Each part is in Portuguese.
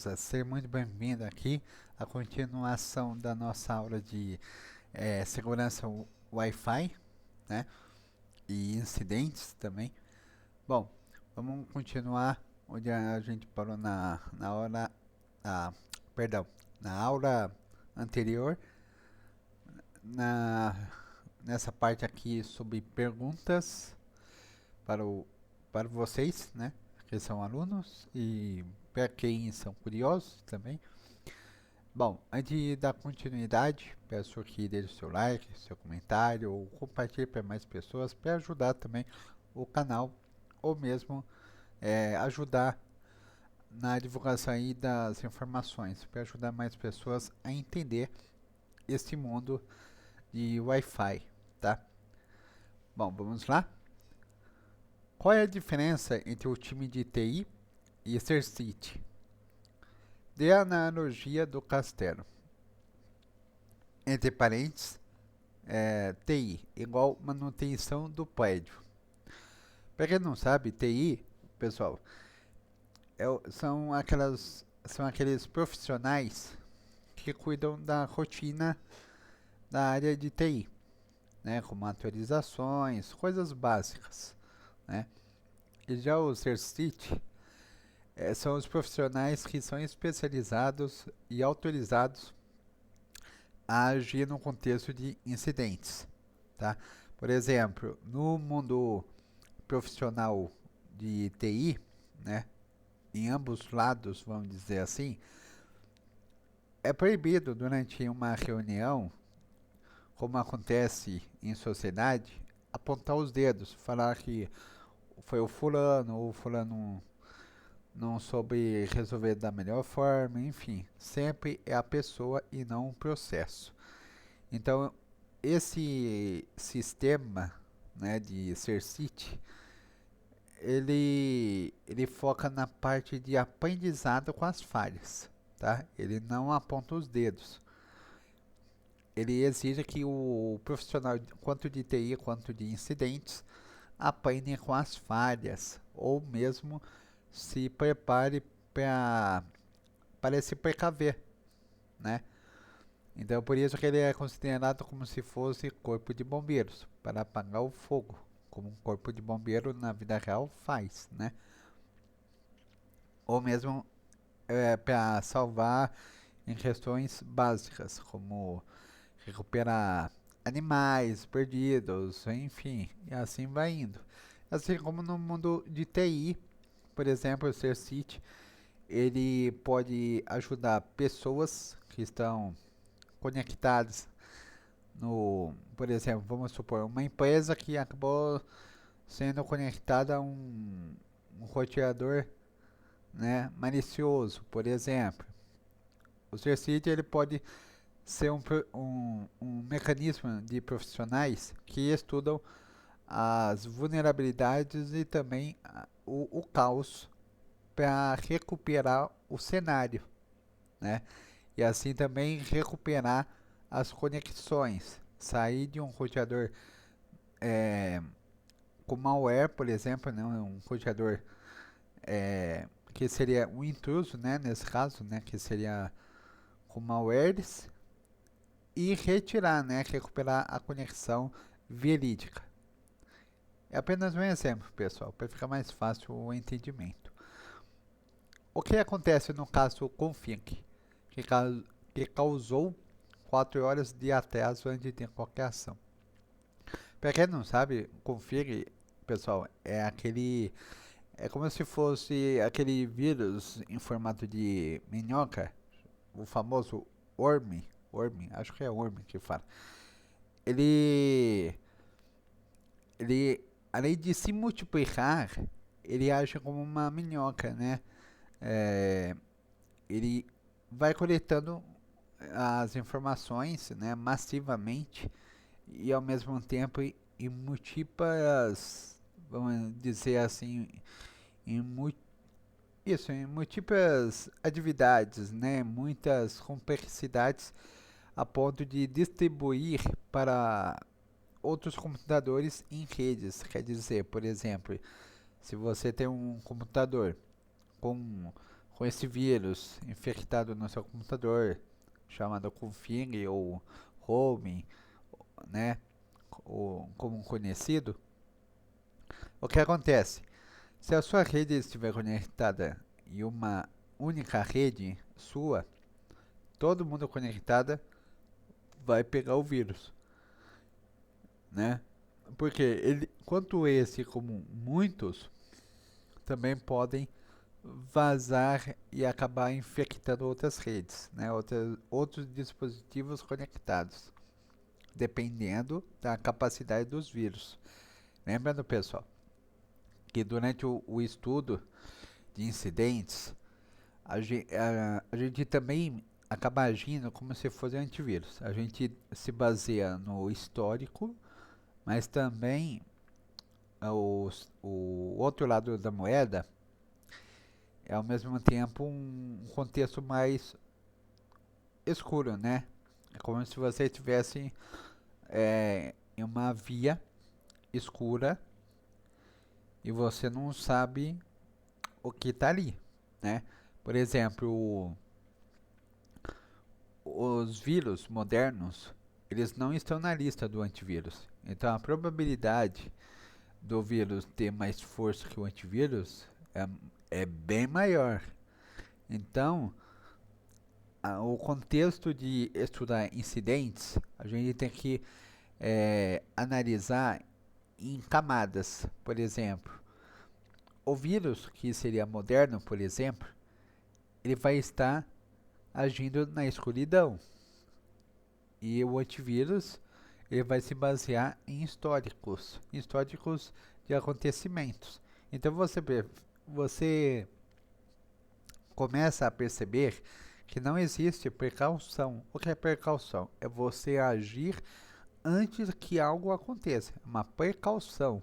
Seja muito bem-vindo aqui à continuação da nossa aula de segurança Wi-Fi, né? E incidentes também. Bom, vamos continuar onde a gente parou na hora, ah, perdão, na aula anterior, na, nessa parte aqui sobre perguntas para, para vocês, né? Que são alunos e para quem são curiosos também. Bom, antes de dar continuidade, peço que deixe o seu like, seu comentário ou compartilhe para mais pessoas para ajudar também o canal ou mesmo ajudar na divulgação aí das informações, para ajudar mais pessoas a entender este mundo de Wi-Fi, tá? Bom, vamos lá? Qual é a diferença entre o time de TI e Exercite? Dê a analogia do castelo. Entre parênteses, TI igual manutenção do prédio. Para quem não sabe, TI, pessoal, são aqueles profissionais que cuidam da rotina da área de TI, né, como atualizações, coisas básicas, né? E já o CERCIT são os profissionais que são especializados e autorizados a agir no contexto de incidentes, tá? Por exemplo, no mundo profissional de TI, né, em ambos lados, vamos dizer assim, é proibido durante uma reunião, como acontece em sociedade, apontar os dedos, falar que foi o fulano ou o fulano não soube resolver da melhor forma, enfim, sempre é a pessoa e não um processo. Então, esse sistema, né, de CERCIT, ele foca na parte de aprendizado com as falhas, tá? Ele não aponta os dedos. Ele exige que o profissional, quanto de TI quanto de incidentes, aprendem com as falhas ou mesmo se prepare para se precaver, né? Então, por isso que ele é considerado como se fosse corpo de bombeiros, para apagar o fogo, como um corpo de bombeiro na vida real faz, né? Ou mesmo para salvar em questões básicas, como recuperar animais perdidos, enfim, e assim vai indo. Assim como no mundo de TI, por exemplo, o CERCIT, ele pode ajudar pessoas que estão conectadas no, por exemplo, vamos supor, uma empresa que acabou sendo conectada a um roteador, né, malicioso, por exemplo. O CERCIT ele pode ser um mecanismo de profissionais que estudam as vulnerabilidades e também o caos para recuperar o cenário, né? E assim também recuperar as conexões, sair de um roteador é, com malware, por exemplo, né? Um roteador que seria um intruso, né? Nesse caso, né? Que seria com malwares e retirar, né? Recuperar a conexão verídica. É apenas um exemplo, pessoal, para ficar mais fácil o entendimento. O que acontece no caso Config, que, que causou 4 horas de atraso antes de qualquer ação? Para quem não sabe, Config, pessoal, é aquele. É como se fosse aquele vírus em formato de minhoca, o famoso Worm, acho que é Worm que fala. Ele, ele, além de se multiplicar, ele age como uma minhoca, né? É, ele vai coletando as informações, né, massivamente e ao mesmo tempo em múltiplas, vamos dizer assim, em, mu isso, em múltiplas atividades, né, muitas complexidades a ponto de distribuir para outros computadores em redes. Quer dizer, por exemplo, se você tem um computador com com esse vírus infectado no seu computador, chamado Config ou Home, né, ou como conhecido, o que acontece? Se a sua rede estiver conectada em uma única rede sua, todo mundo conectada vai pegar o vírus, né? Porque ele, quanto esse como muitos, também podem vazar e acabar infectando outras redes, né? Outros dispositivos conectados, dependendo da capacidade dos vírus. Lembrando, pessoal, que durante o estudo de incidentes, a gente também acaba agindo como se fosse antivírus. A gente se baseia no histórico, mas também o outro lado da moeda é ao mesmo tempo um contexto mais escuro, né? É como se você estivesse em uma via escura e você não sabe o que está ali, né? Por exemplo, os vírus modernos, eles não estão na lista do antivírus. Então a probabilidade do vírus ter mais força que o antivírus é bem maior. Então, o contexto de estudar incidentes, a gente tem que analisar em camadas. Por exemplo, o vírus, que seria moderno, por exemplo, ele vai estar agindo na escuridão. E o antivírus, ele vai se basear em históricos de acontecimentos. Então você começa a perceber que não existe precaução. O que é precaução? É você agir antes que algo aconteça. Uma precaução.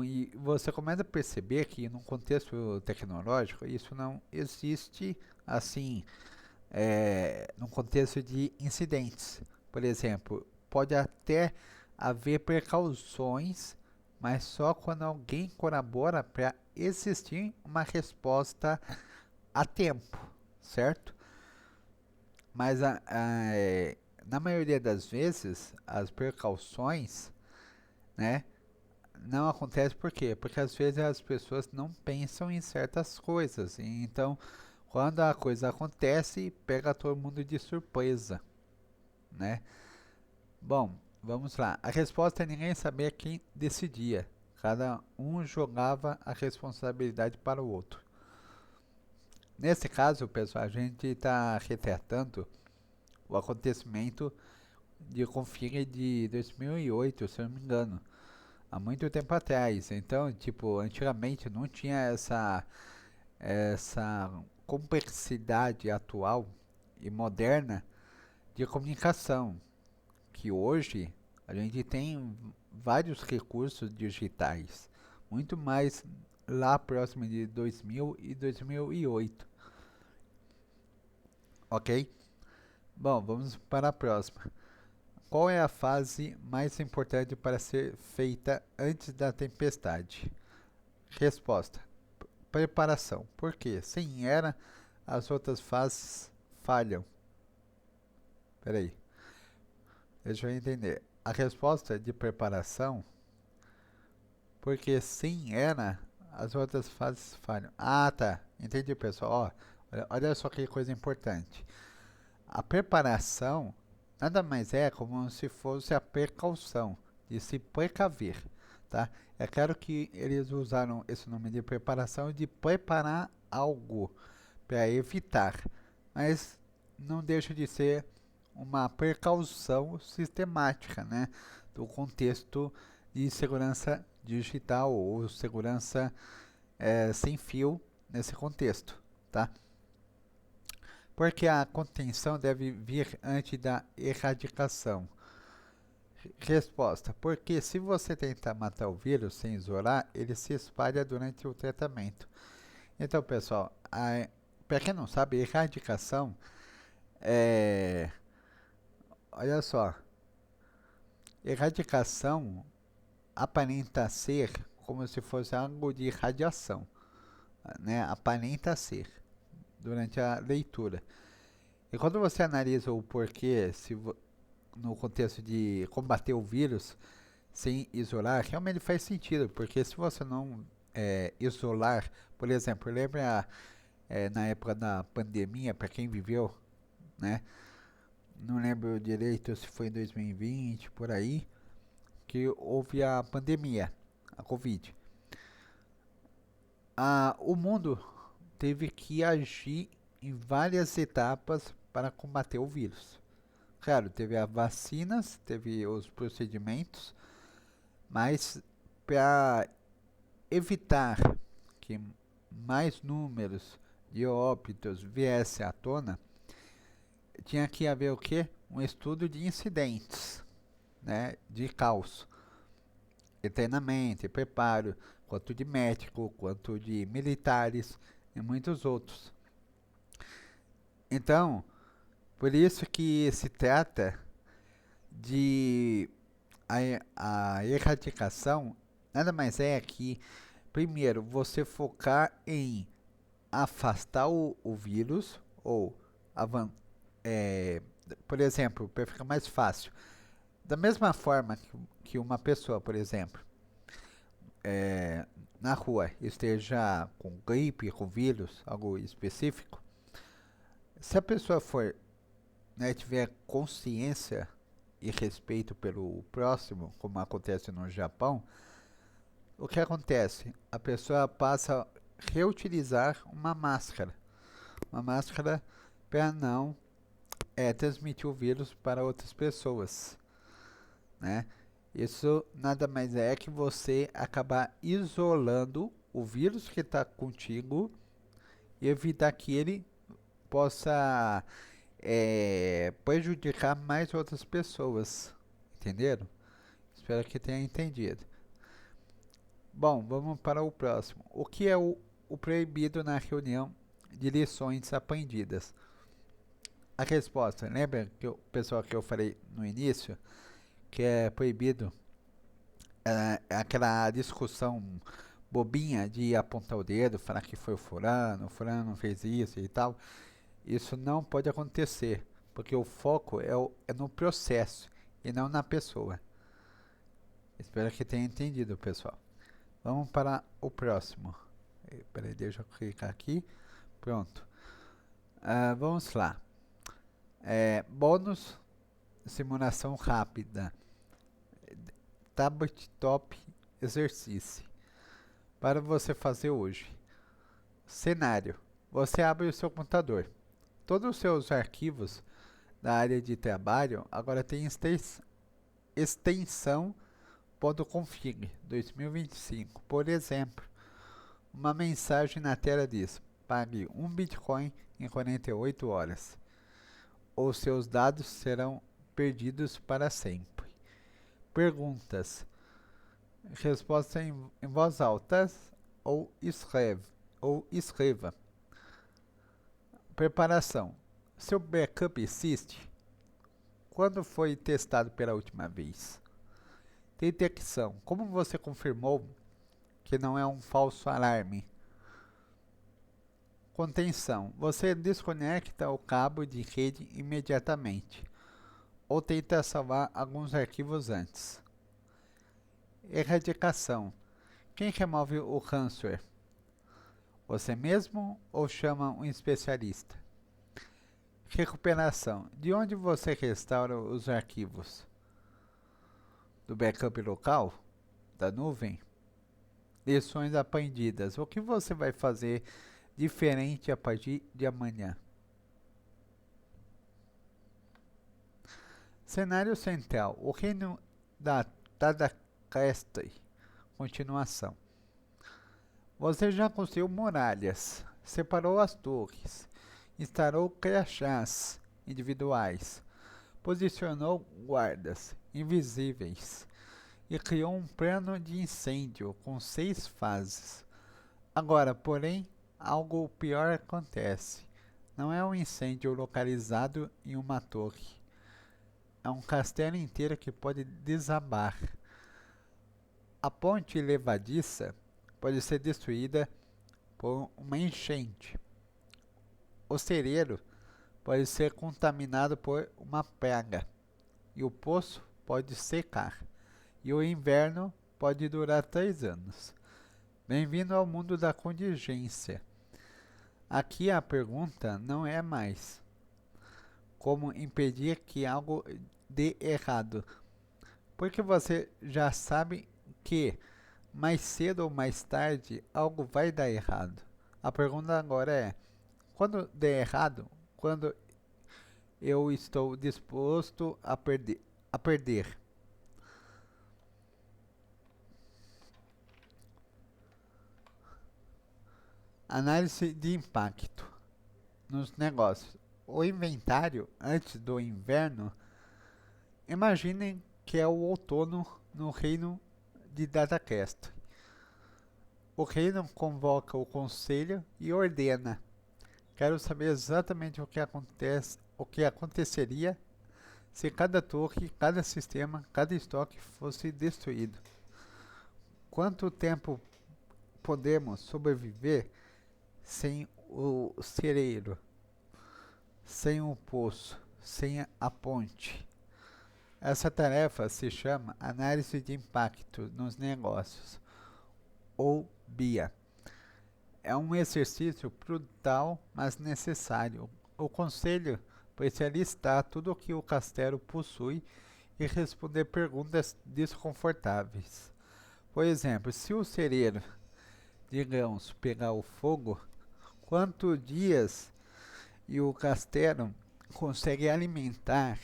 E você começa a perceber que no contexto tecnológico isso não existe assim no contexto de incidentes. Por exemplo, pode até haver precauções, mas só quando alguém colabora para existir uma resposta a tempo, certo? Mas na maioria das vezes, as precauções, né, não acontecem por quê? Porque às vezes as pessoas não pensam em certas coisas. E então, quando a coisa acontece, pega todo mundo de surpresa, né? Bom, vamos lá. A resposta é ninguém sabia quem decidia. Cada um jogava a responsabilidade para o outro. Nesse caso, pessoal, a gente está retratando o acontecimento de Config de 2008, se eu não me engano, há muito tempo atrás. Então, tipo, antigamente não tinha essa complexidade atual e moderna de comunicação, que hoje a gente tem vários recursos digitais, muito mais lá próximo de 2000 e 2008, ok? Bom, vamos para a próxima. Qual é a fase mais importante para ser feita antes da tempestade? Resposta: preparação. Por quê? Sem ela, as outras fases falham. Peraí, deixa eu entender. A resposta é de preparação, porque sem ela, as outras fases falham. Ah, tá. Entendi, pessoal. Ó, olha só que coisa importante. A preparação nada mais é como se fosse a precaução, de se precaver, tá? É claro que eles usaram esse nome de preparação de preparar algo para evitar, mas não deixa de ser uma precaução sistemática, né, do contexto de segurança digital ou segurança sem fio nesse contexto, tá? Porque a contenção deve vir antes da erradicação. Resposta: porque se você tentar matar o vírus sem isolar, ele se espalha durante o tratamento. Então, pessoal, para quem não sabe, erradicação é. Olha só, erradicação aparenta ser como se fosse algo de radiação, né? Aparenta ser. durante a leitura. E quando você analisa o porquê, no contexto de combater o vírus sem isolar, realmente faz sentido, porque se você não isolar, por exemplo, lembra na época da pandemia, para quem viveu, né? Não lembro direito se foi em 2020, por aí, que houve a pandemia, a Covid. O mundo teve que agir em várias etapas para combater o vírus. Claro, teve as vacinas, teve os procedimentos, mas para evitar que mais números de óbitos viesse à tona, tinha que haver o quê? Um estudo de incidentes, né, de caos, e treinamento, e preparo, quanto de médico, quanto de militares e muitos outros. Então, por isso que se trata de a erradicação, nada mais é que, primeiro, você focar em afastar o vírus, ou avan é, por exemplo, para ficar mais fácil, da mesma forma que uma pessoa, por exemplo, na rua esteja com gripe, com vírus, algo específico, se a pessoa for, né, tiver consciência e respeito pelo próximo, como acontece no Japão, o que acontece? A pessoa passa a reutilizar uma máscara para não transmitir o vírus para outras pessoas, né? Isso nada mais é que você acabar isolando o vírus que está contigo e evitar que ele possa prejudicar mais outras pessoas. Entenderam? Espero que tenha entendido. Bom, vamos para o próximo. O que é o proibido na reunião de lições aprendidas? A resposta, lembra que o pessoal que eu falei no início, que é proibido aquela discussão bobinha de apontar o dedo, falar que foi o fulano não fez isso e tal. Isso não pode acontecer, porque o foco é no processo e não na pessoa. Espero que tenha entendido, pessoal. Vamos para o próximo. Peraí, deixa eu clicar aqui. Pronto. Vamos lá. Bônus, simulação rápida. Tablet Top Exercício. Para você fazer hoje. Cenário. Você abre o seu computador. Todos os seus arquivos da área de trabalho agora tem extensão .config 2025. Por exemplo, uma mensagem na tela diz: pague 1 Bitcoin em 48 horas, ou seus dados serão perdidos para sempre. Perguntas. Resposta em voz alta ou escreva. Preparação. Seu backup existe? Quando foi testado pela última vez? Detecção. Como você confirmou que não é um falso alarme? Contenção. Você desconecta o cabo de rede imediatamente ou tenta salvar alguns arquivos antes. Erradicação. Quem remove o ransomware? Você mesmo ou chama um especialista? Recuperação. De onde você restaura os arquivos? Do backup local? Da nuvem? Lições aprendidas. O que você vai fazer diferente a partir de amanhã? Cenário central. O reino da Tadakastai. Continuação. Você já construiu muralhas, separou as torres, instalou crachás individuais, posicionou guardas invisíveis e criou um plano de incêndio com 6 fases. Agora, porém, algo pior acontece. Não é um incêndio localizado em uma torre. É um castelo inteiro que pode desabar. A ponte levadiça pode ser destruída por uma enchente. o cereiro pode ser contaminado por uma praga e o poço pode secar e o inverno pode durar 3 anos. Bem-vindo ao mundo da contingência. Aqui a pergunta não é mais como impedir que algo dê errado, porque você já sabe que mais cedo ou mais tarde algo vai dar errado. A pergunta agora é: quando der errado, quando eu estou disposto a perder. Análise de impacto nos negócios. O inventário antes do inverno. Imaginem que é o outono no reino de DataCast. O reino convoca o conselho e ordena: quero saber exatamente o que aconteceria se cada torre, cada sistema, cada estoque fosse destruído. Quanto tempo podemos sobreviver sem o cereiro, sem o poço, sem a ponte? Essa tarefa se chama Análise de Impacto nos Negócios, ou BIA. É um exercício brutal, mas necessário. O conselho precisa listar tudo o que o castelo possui e responder perguntas desconfortáveis. Por exemplo, se o cereiro de grãos pegar o fogo, quantos dias e o castelo consegue alimentar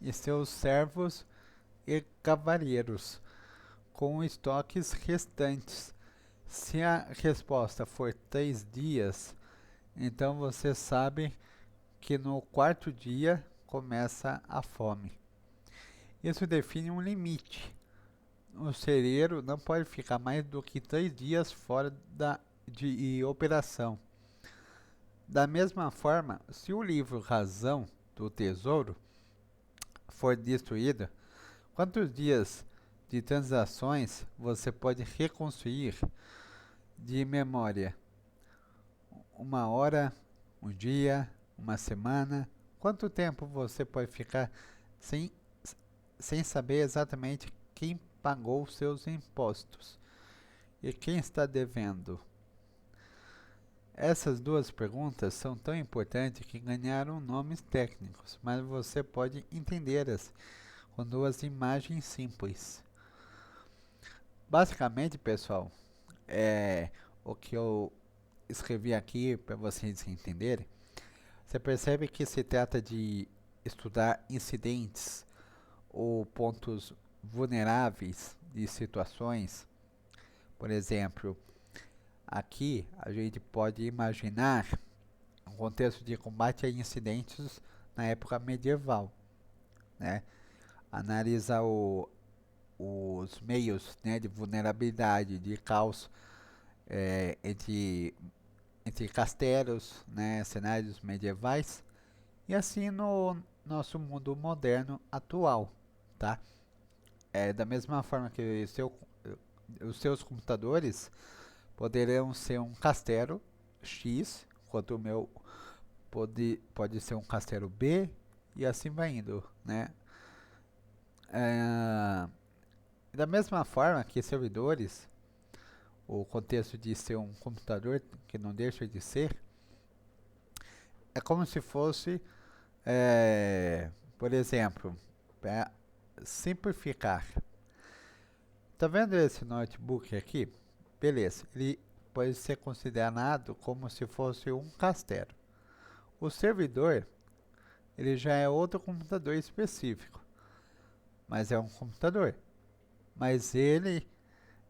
e seus servos e cavaleiros com estoques restantes? Se a resposta for 3 dias, então você sabe que no quarto dia começa a fome. Isso define um limite. O cereiro não pode ficar mais do que 3 dias fora de operação. Da mesma forma, se o livro Razão do Tesouro for destruído, quantos dias de transações você pode reconstruir de memória? 1 hora, um dia, uma semana? Quanto tempo você pode ficar sem, sem saber exatamente quem pagou seus impostos e quem está devendo? Essas duas perguntas são tão importantes que ganharam nomes técnicos, mas você pode entendê-las com duas imagens simples. Basicamente, pessoal, o que eu escrevi aqui para vocês entenderem. Você percebe que se trata de estudar incidentes ou pontos vulneráveis de situações. Por exemplo, aqui a gente pode imaginar um contexto de combate a incidentes na época medieval, né? Analisa os meios, né, de vulnerabilidade, de caos entre castelos, né, cenários medievais, e assim no nosso mundo moderno atual, tá? Da mesma forma que os seus computadores poderão ser um castelo X, enquanto o meu pode ser um castelo B, e assim vai indo, né? Da mesma forma que servidores, o contexto de ser um computador, que não deixa de ser, é como se fosse, por exemplo, para simplificar. Tá vendo esse notebook aqui? Beleza, ele pode ser considerado como se fosse um castelo. O servidor, ele já é outro computador específico, mas é um computador. Mas ele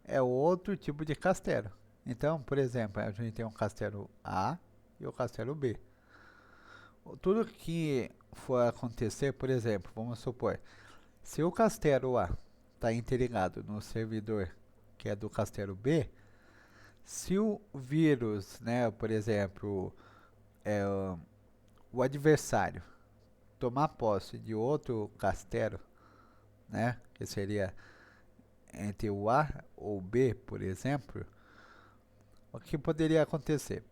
é outro tipo de castelo. Então, por exemplo, a gente tem um castelo A e o castelo B. Tudo que for acontecer, por exemplo, vamos supor, se o castelo A está interligado no servidor que é do castelo B, se o vírus, né, por exemplo, o adversário tomar posse de outro castelo, né, que seria entre o A ou o B, por exemplo, o que poderia acontecer?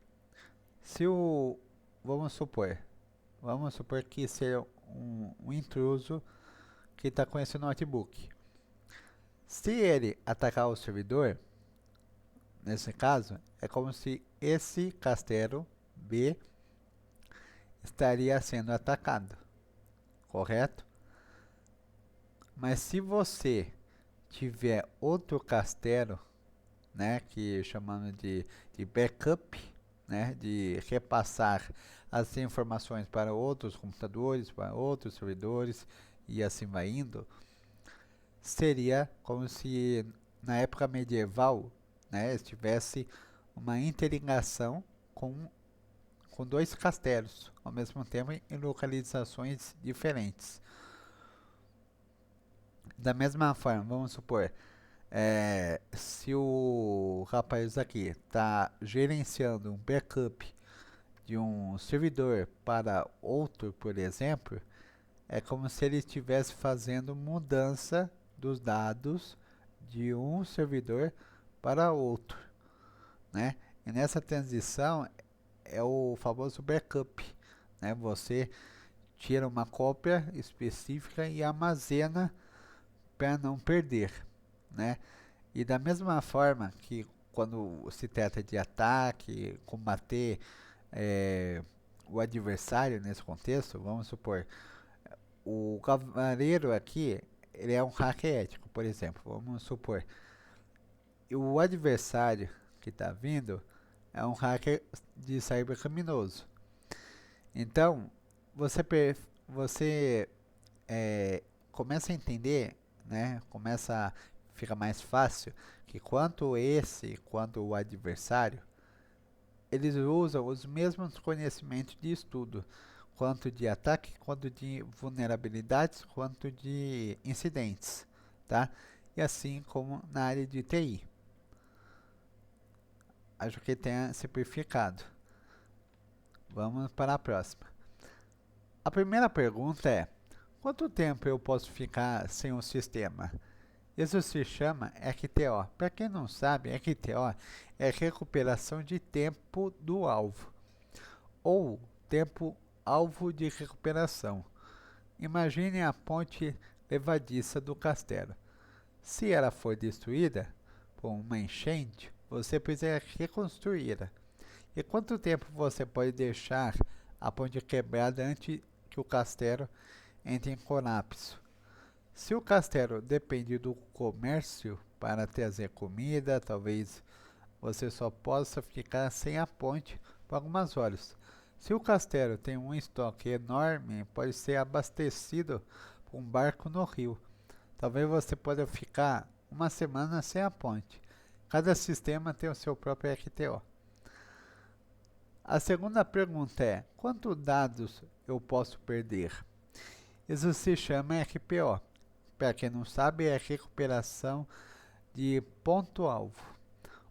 Se vamos supor que seja um intruso que está com esse notebook. Se ele atacar o servidor, nesse caso, é como se esse castelo B estaria sendo atacado, correto? Mas se você tiver outro castelo, né, que chamamos de backup, né, de repassar as informações para outros computadores, para outros servidores e assim vai indo, seria como se na época medieval, né, estivesse uma interligação com dois castelos, ao mesmo tempo em localizações diferentes. Da mesma forma, vamos supor, se o rapaz aqui está gerenciando um backup de um servidor para outro, por exemplo, é como se ele estivesse fazendo mudança dos dados de um servidor para outro, né? E nessa transição é o famoso backup, né? Você tira uma cópia específica e armazena para não perder, né? E da mesma forma que quando se trata de ataque, combater o adversário nesse contexto, vamos supor, o cavaleiro aqui, ele é um hacker ético, por exemplo, vamos supor, e o adversário que está vindo é um hacker de cybercriminoso. Então, você começa a entender, né? Fica mais fácil que quanto o adversário, eles usam os mesmos conhecimentos de estudo, quanto de ataque, quanto de vulnerabilidades, quanto de incidentes, tá? E assim como na área de TI. Acho que tenha simplificado. Vamos para a próxima. A primeira pergunta é: quanto tempo eu posso ficar sem o sistema? Isso se chama RTO. Para quem não sabe, RTO é recuperação de tempo do alvo, ou tempo alvo de recuperação. Imagine a ponte levadiça do castelo. Se ela for destruída por uma enchente, você precisa reconstruí-la. E quanto tempo você pode deixar a ponte quebrada antes que o castelo entre em colapso? Se o castelo depende do comércio para trazer comida, talvez você só possa ficar sem a ponte por algumas horas. Se o castelo tem um estoque enorme, pode ser abastecido por um barco no rio. Talvez você possa ficar uma semana sem a ponte. Cada sistema tem o seu próprio RTO. A segunda pergunta é: quantos dados eu posso perder? Isso se chama RPO. Para quem não sabe, é recuperação de ponto-alvo,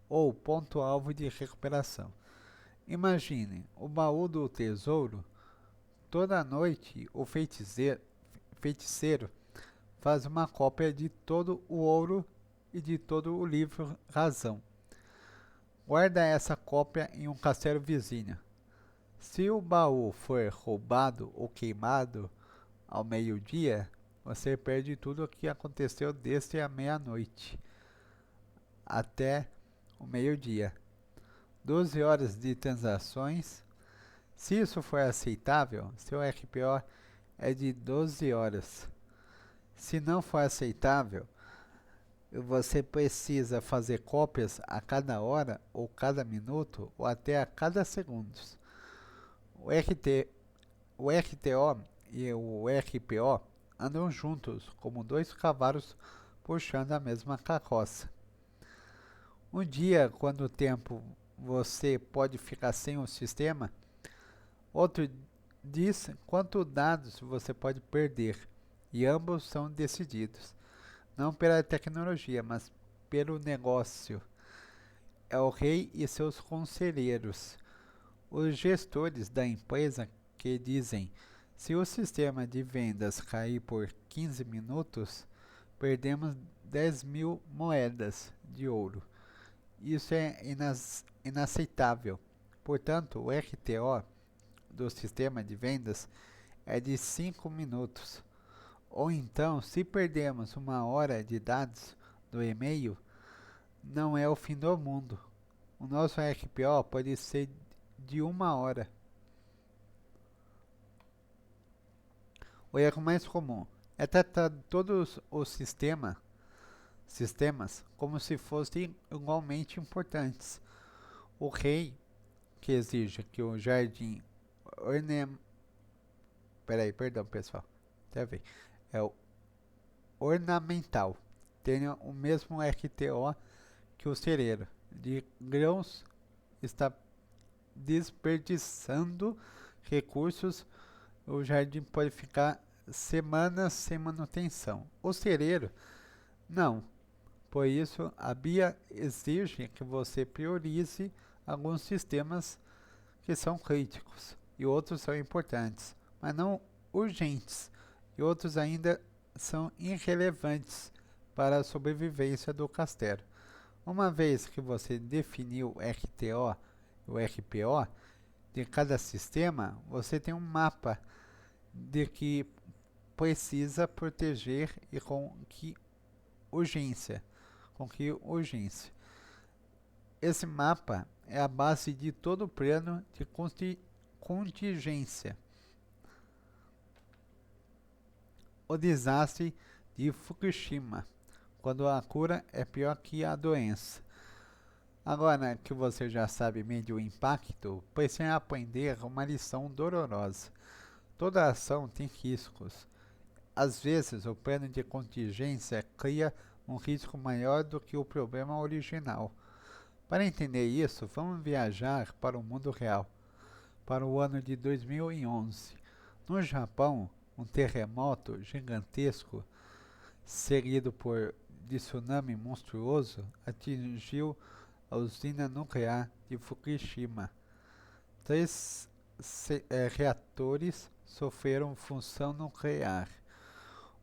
ou ponto-alvo de recuperação. Imagine o baú do tesouro. Toda noite o feiticeiro faz uma cópia de todo o ouro e de todo o livro razão. Guarda essa cópia em um castelo vizinho. Se o baú for roubado ou queimado ao meio-dia, você perde tudo o que aconteceu desde a meia-noite até o meio-dia. 12 horas de transações. Se isso for aceitável, seu RPO é de 12 horas. Se não for aceitável, você precisa fazer cópias a cada hora, ou cada minuto, ou até a cada segundo. O RTO e o RPO andam juntos, como dois cavalos puxando a mesma carroça. Um dia, quando o tempo você pode ficar sem o sistema, outro diz quantos dados você pode perder, e ambos são decididos, não pela tecnologia, mas pelo negócio. É o rei e seus conselheiros, os gestores da empresa, que dizem: se o sistema de vendas cair por 15 minutos, perdemos 10.000 moedas de ouro. Isso é inaceitável. Portanto, o RTO do sistema de vendas é de 5 minutos. Ou então, se perdemos 1 hora de dados do e-mail, não é o fim do mundo. O nosso RPO pode ser de 1 hora. O erro mais comum é tratar todos os sistemas como se fossem igualmente importantes. O rei que exige que o jardim ornem... Peraí, perdão pessoal. Travei. É o ornamental. Tenha o mesmo RTO que o cereiro de grãos está desperdiçando recursos. O jardim pode ficar semanas sem manutenção. O cereiro, não. Por isso, a BIA exige que você priorize alguns sistemas que são críticos e outros são importantes, mas não urgentes, e outros ainda são irrelevantes para a sobrevivência do castelo. Uma vez que você definiu o RTO e o RPO de cada sistema, você tem um mapa de que precisa proteger e com que urgência. Esse mapa é a base de todo o plano de contingência. O desastre de Fukushima, quando a cura é pior que a doença. Agora que você já sabe medir o impacto, precisa aprender uma lição dolorosa. Toda ação tem riscos. Às vezes, o plano de contingência cria um risco maior do que o problema original. Para entender isso, vamos viajar para o mundo real, para o ano de 2011. No Japão, um terremoto gigantesco, seguido de tsunami monstruoso, atingiu a usina nuclear de Fukushima. 3 reatores sofreram função nuclear.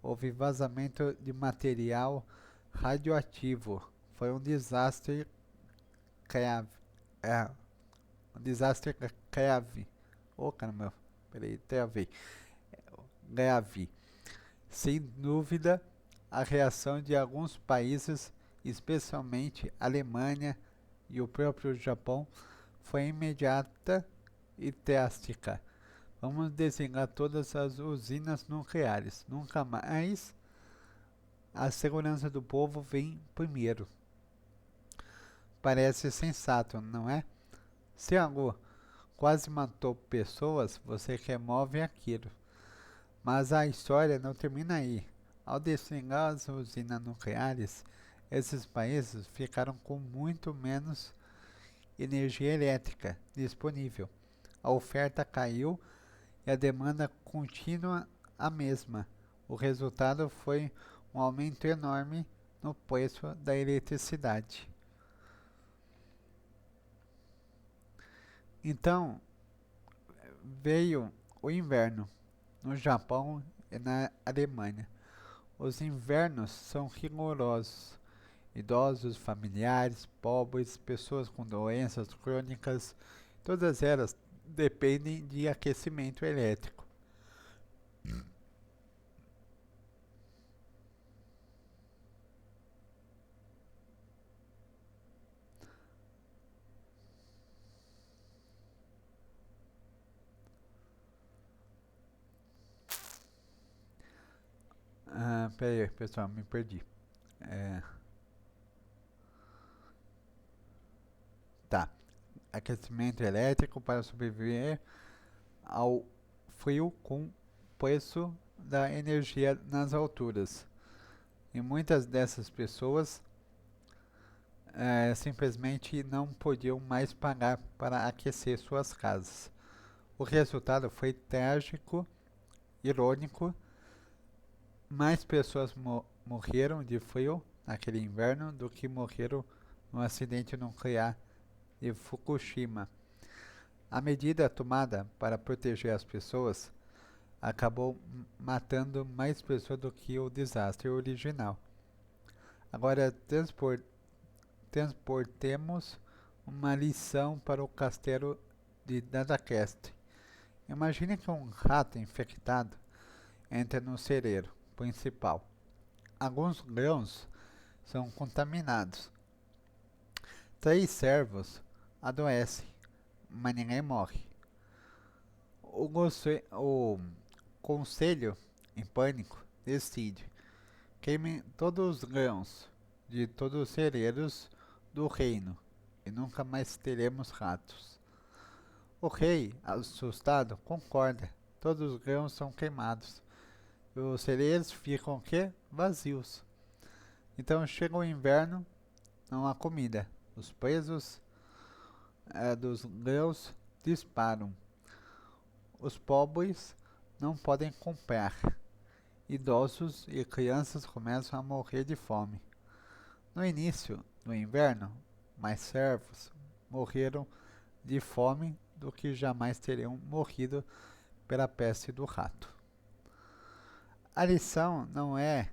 Houve vazamento de material radioativo. Foi um desastre grave. Um desastre grave. Oh, caramba, peraí, travei. Grave. Sem dúvida, a reação de alguns países, especialmente Alemanha e o próprio Japão, foi imediata e drástica. Vamos desligar todas as usinas nucleares. Nunca mais. A segurança do povo vem primeiro. Parece sensato, não é? Se algo quase matou pessoas, você remove aquilo. Mas a história não termina aí. Ao desligar as usinas nucleares, esses países ficaram com muito menos energia elétrica disponível. A oferta caiu e a demanda continua a mesma. O resultado foi um aumento enorme no preço da eletricidade. Então, veio o inverno no Japão e na Alemanha. Os invernos são rigorosos. Idosos, familiares, pobres, pessoas com doenças crônicas, todas elas dependem de aquecimento elétrico. Peraí, pessoal, me perdi. É, tá. Aquecimento elétrico para sobreviver ao frio com preço da energia nas alturas. E muitas dessas pessoas simplesmente não podiam mais pagar para aquecer suas casas. O resultado foi trágico, irônico. Mais pessoas morreram de frio naquele inverno do que morreram no acidente nuclear de Fukushima. A medida tomada para proteger as pessoas acabou matando mais pessoas do que o desastre original. Agora transportemos uma lição para o castelo de Dadacast. Imagine que um rato infectado entra no cereiro principal. Alguns grãos são contaminados. 3 servos adoecem, mas ninguém morre. O conselho, em pânico, decide: queime todos os grãos de todos os cereiros do reino, e nunca mais teremos ratos. O rei, assustado, concorda. Todos os grãos são queimados. E os celeiros ficam o quê? Vazios. Então chega o inverno, não há comida. Os preços dos grãos disparam. Os pobres não podem comprar. Idosos e crianças começam a morrer de fome. No início do inverno, mais servos morreram de fome do que jamais teriam morrido pela peste do rato. A lição não é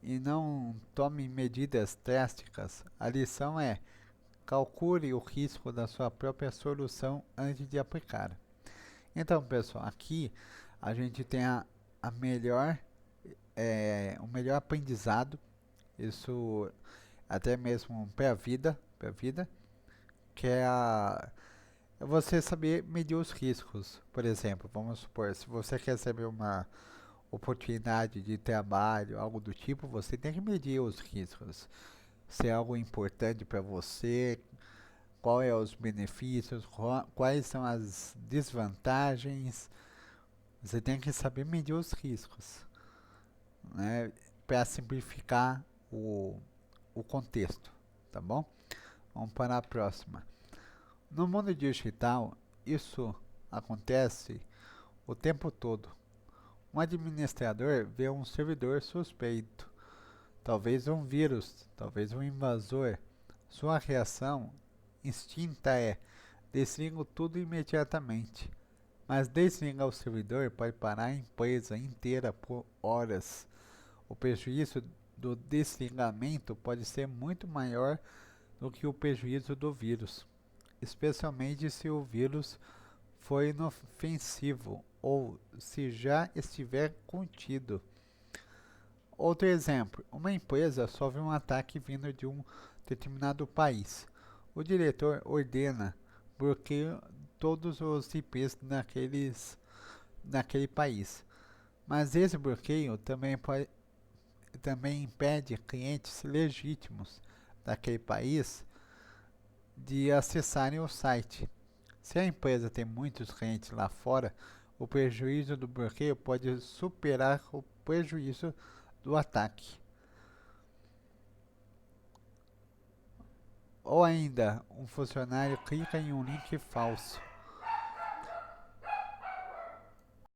e não tome medidas drásticas. A lição é: calcule o risco da sua própria solução antes de aplicar. Então, pessoal, aqui a gente tem a melhor, o melhor aprendizado, isso até mesmo para a vida, que é você saber medir os riscos. Por exemplo, vamos supor, se você quer saber uma oportunidade de trabalho, algo do tipo, você tem que medir os riscos. Se é algo importante para você, quais são os benefícios, quais são as desvantagens. Você tem que saber medir os riscos, né, para simplificar o contexto, tá bom? Vamos para a próxima. No mundo digital, isso acontece o tempo todo. Um administrador vê um servidor suspeito, talvez um vírus, talvez um invasor. Sua reação instinta é: desligo tudo imediatamente. Mas desligar o servidor pode parar a empresa inteira por horas. O prejuízo do desligamento pode ser muito maior do que o prejuízo do vírus, especialmente se o vírus for inofensivo ou se já estiver contido. Outro exemplo: uma empresa sofre um ataque vindo de um determinado país. O diretor ordena bloqueio todos os IPs naquele país. Mas esse bloqueio também impede clientes legítimos daquele país de acessarem o site. Se a empresa tem muitos clientes lá fora, o prejuízo do bloqueio pode superar o prejuízo do ataque. Ou ainda, um funcionário clica em um link falso.